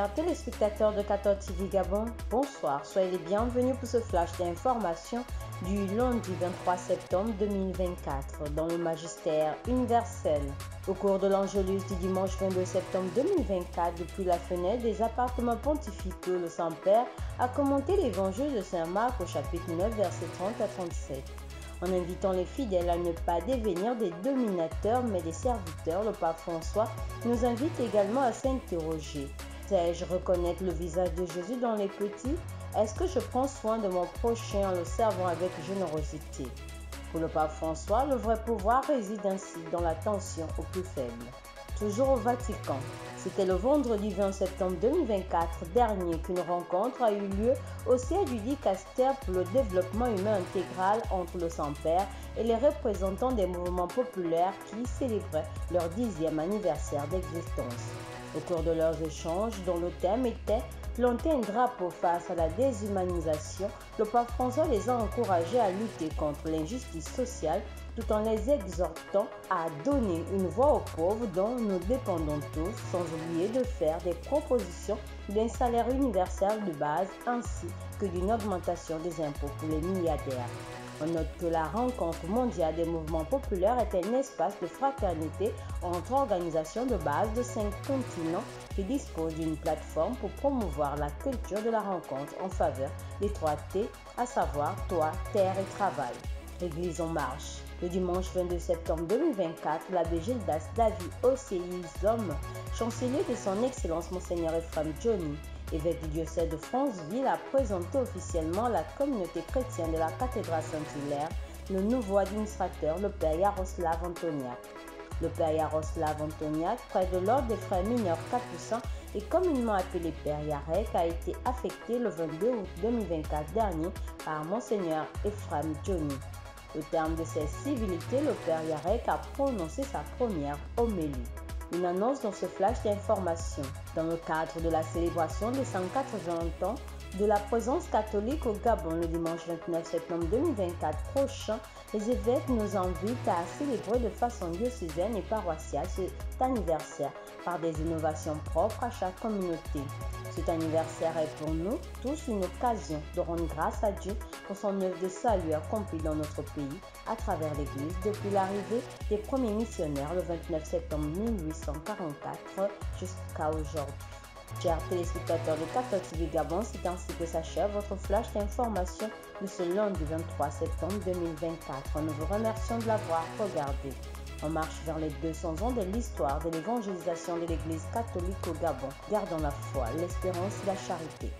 Chers téléspectateurs de 14 TV Gabon, bonsoir, soyez les bienvenus pour ce flash d'information du lundi 23 septembre 2024 dans le magistère universel. Au cours de l'Angélus du dimanche 22 septembre 2024, depuis la fenêtre des appartements pontificaux, le Saint-Père a commenté l'évangile de Saint Marc au chapitre 9, versets 30 à 37. En invitant les fidèles à ne pas devenir des dominateurs mais des serviteurs, le pape François nous invite également à s'interroger. Sais-je reconnaître le visage de Jésus dans les petits? Est-ce que je prends soin de mon prochain en le servant avec générosité? Pour le pape François, le vrai pouvoir réside ainsi dans l'attention aux plus faibles. Toujours au Vatican, c'était le vendredi 20 septembre 2024 dernier qu'une rencontre a eu lieu au siège du Dicaster pour le développement humain intégral entre le Saint-Père et les représentants des mouvements populaires qui célébraient leur 10e anniversaire d'existence. Au cours de leurs échanges, dont le thème était « Planter un drapeau face à la déshumanisation », le pape François les a encouragés à lutter contre l'injustice sociale tout en les exhortant à donner une voix aux pauvres dont nous dépendons tous, sans oublier de faire des propositions d'un salaire universel de base ainsi que d'une augmentation des impôts pour les milliardaires. On note que la rencontre mondiale des mouvements populaires est un espace de fraternité entre organisations de base de 5 continents qui disposent d'une plateforme pour promouvoir la culture de la rencontre en faveur des 3 T, à savoir toi, terre et travail. L'Église en marche. Le dimanche 22 septembre 2024, l'abbé Gildas David Osséizhomme, chancelier de son Excellence Monseigneur Ephraim Johnny, évêque du diocèse de Franceville, a présenté officiellement à la communauté chrétienne de la cathédrale Saint-Hilaire le nouveau administrateur, le père Yaroslav Antoniak. Le père Yaroslav Antoniak, près de l'ordre des frères mineurs capucins et communément appelé père Yarek, a été affecté le 22 août 2024 dernier par Monseigneur Ephraim Johnny. Au terme de ses civilités, le père Yarek a prononcé sa première homélie. Une annonce dans ce flash d'information. Dans le cadre de la célébration des 180 ans de la présence catholique au Gabon le dimanche 29 septembre 2024 prochain, les évêques nous invitent à célébrer de façon diocésaine et paroissiale cet anniversaire par des innovations propres à chaque communauté. Cet anniversaire est pour nous tous une occasion de rendre grâce à Dieu pour son œuvre de salut accomplie dans notre pays à travers l'Église depuis l'arrivée des premiers missionnaires le 29 septembre 1844 jusqu'à aujourd'hui. Chers téléspectateurs de 14 TV Gabon, c'est ainsi que s'achève votre flash d'information de ce lundi 23 septembre 2024. Nous vous remercions de l'avoir regardé. On marche vers les 200 ans de l'histoire de l'évangélisation de l'Église catholique au Gabon. Gardons la foi, l'espérance et la charité.